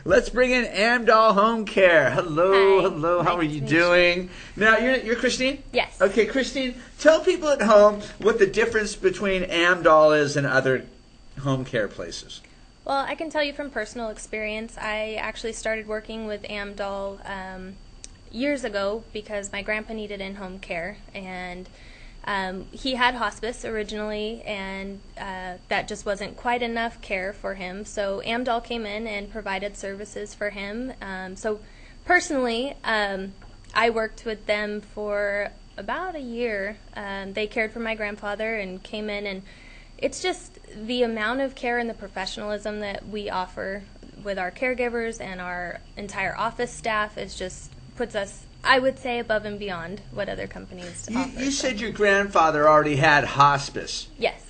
Let's bring in Amdal Home Care. Hello, Hi. hello. How Nice are you to meet you. doing? Now, you're Christine? Yes. Okay, Christine, tell people at home what the difference between Amdal is and other home care places. Well, I can tell you from personal experience, I actually started working with Amdal years ago because my grandpa needed in-home care, and he had hospice originally, and that just wasn't quite enough care for him. So Amdal came in and provided services for him. So personally, I worked with them for about a year. They cared for my grandfather and came in, and it's just the amount of care and the professionalism that we offer with our caregivers and our entire office staff is just puts us, I would say, above and beyond what other companies offer. You said your grandfather already had hospice. Yes.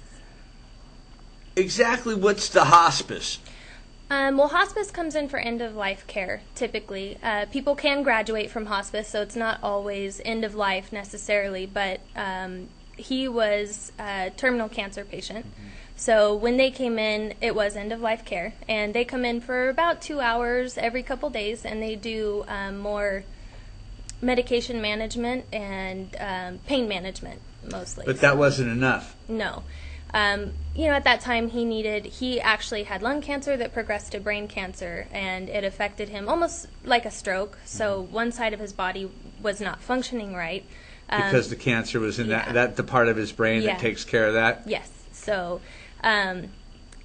Exactly what's the hospice? Well, hospice comes in for end-of-life care, typically. People can graduate from hospice, so it's not always end-of-life necessarily, but he was a terminal cancer patient. Mm-hmm. So when they came in, it was end-of-life care, and they come in for about 2 hours every couple days, and they do more medication management and pain management mostly. But that wasn't enough. No. At that time he actually had lung cancer that progressed to brain cancer, and it affected him almost like a stroke. So one side of his body was not functioning right. Because the cancer was in the part of his brain that takes care of that? Yes. So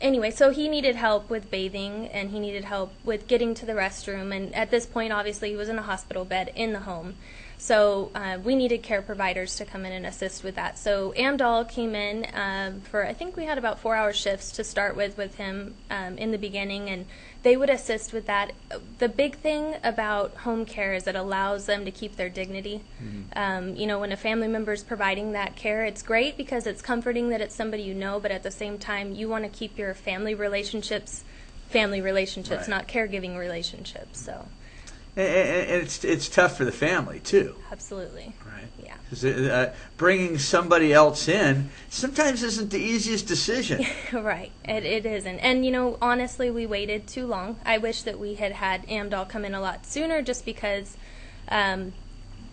anyway, so he needed help with bathing, and he needed help with getting to the restroom, and at this point obviously he was in a hospital bed in the home. So we needed care providers to come in and assist with that. So Amdal came in for, I think we had about 4-hour shifts to start with him in the beginning, and they would assist with that. The big thing about home care is it allows them to keep their dignity. Mm-hmm. When a family member is providing that care, it's great because it's comforting that it's somebody you know, but at the same time you want to keep your family relationships, right, not caregiving relationships. So. And it's tough for the family, too. Absolutely. Right. Yeah. Because bringing somebody else in sometimes isn't the easiest decision. Right. It isn't. And, honestly, we waited too long. I wish that we had Amdal come in a lot sooner, just because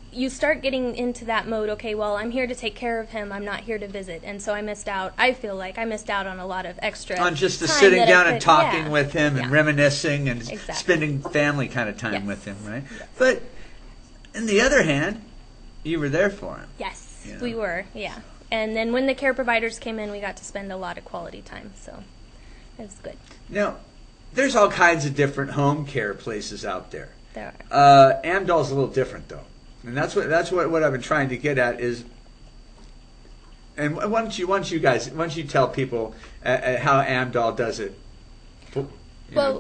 you start getting into that mode, okay, well, I'm here to take care of him, I'm not here to visit. And so I feel like I missed out on a lot of extra on just the time sitting down and talking with him and Yeah. reminiscing and Exactly. spending family kind of time Yes. with him, right? Yes. But on the other hand, you were there for him. Yes, You know? we were, yeah. And then when the care providers came in, we got to spend a lot of quality time, so it was good. Now, there's all kinds of different home care places out there. There are. Amdal's a little different, though. And that's what I've been trying to get at is, and why don't you tell people how Amdal does it,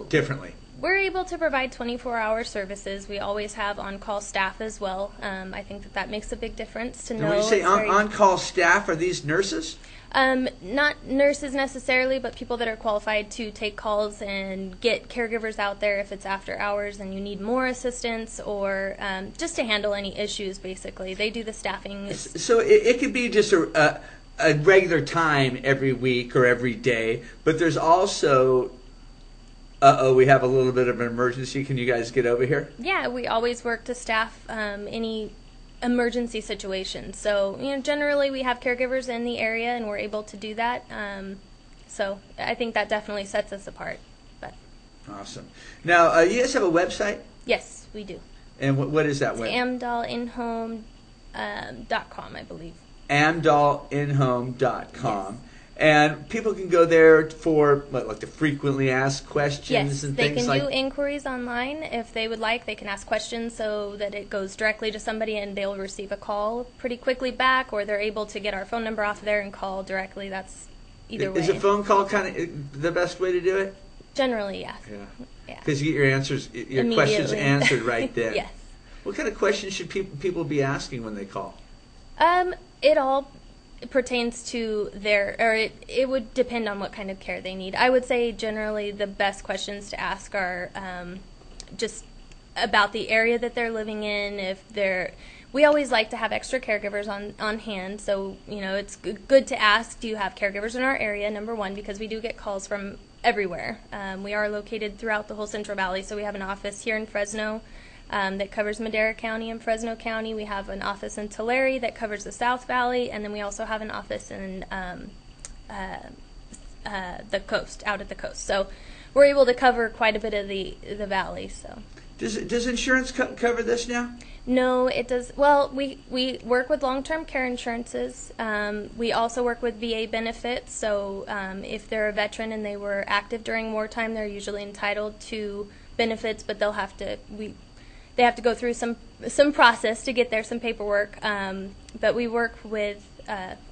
differently. We're able to provide 24-hour services. We always have on-call staff as well. I think that makes a big difference to know. And when you say on-call staff, are these nurses? Not nurses necessarily, but people that are qualified to take calls and get caregivers out there if it's after hours and you need more assistance, or just to handle any issues, basically. They do the staffing. So it could be just a regular time every week or every day, but there's also, we have a little bit of an emergency. Can you guys get over here? Yeah, we always work to staff any emergency situations. So, generally we have caregivers in the area and we're able to do that. So I think that definitely sets us apart. But awesome. Now, you guys have a website? Yes, we do. And what is that website? AmdalinHome.com, I believe. AmdalinHome.com. Yes. And people can go there for like the frequently asked questions and things like that. Yes, they can do inquiries online if they would like. They can ask questions so that it goes directly to somebody and they'll receive a call pretty quickly back, or they're able to get our phone number off there and call directly. That's either way. Is a phone call kind of the best way to do it? Generally, yes. Yeah. Because you get your questions answered right then. Yes. What kind of questions should people be asking when they call? It all pertains to it would depend on what kind of care they need. I would say generally the best questions to ask are just about the area that they're living in. We always like to have extra caregivers on hand, so it's good to ask, do you have caregivers in our area, number one, because we do get calls from everywhere. We are located throughout the whole Central Valley, so we have an office here in Fresno that covers Madera County and Fresno County. We have an office in Tulare that covers the South Valley, and then we also have an office in the coast, out at the coast. So we're able to cover quite a bit of the valley. So does insurance cover this now? No, it does. Well, we work with long-term care insurances. We also work with VA benefits. So if they're a veteran and they were active during wartime, they're usually entitled to benefits, but they have to go through some process to get there, some paperwork. But we work with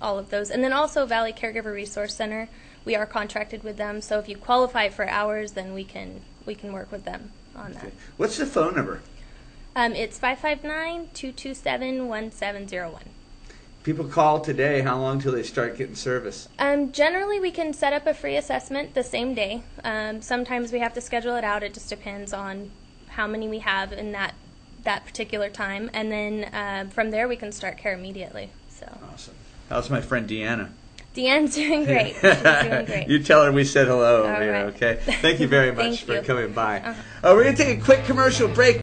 all of those, and then also Valley Caregiver Resource Center. We are contracted with them, so if you qualify for hours, then we can work with them on that. What's the phone number? It's 559-227-1701. People call today. How long till they start getting service? Generally, we can set up a free assessment the same day. Sometimes we have to schedule it out. It just depends on how many we have in that particular time, and then from there we can start care immediately. So awesome. How's my friend Deanna? Deanne's doing great. She's doing great. You tell her we said hello over All here, right. okay? Thank you very much for you. coming by. We're going to take a quick commercial break.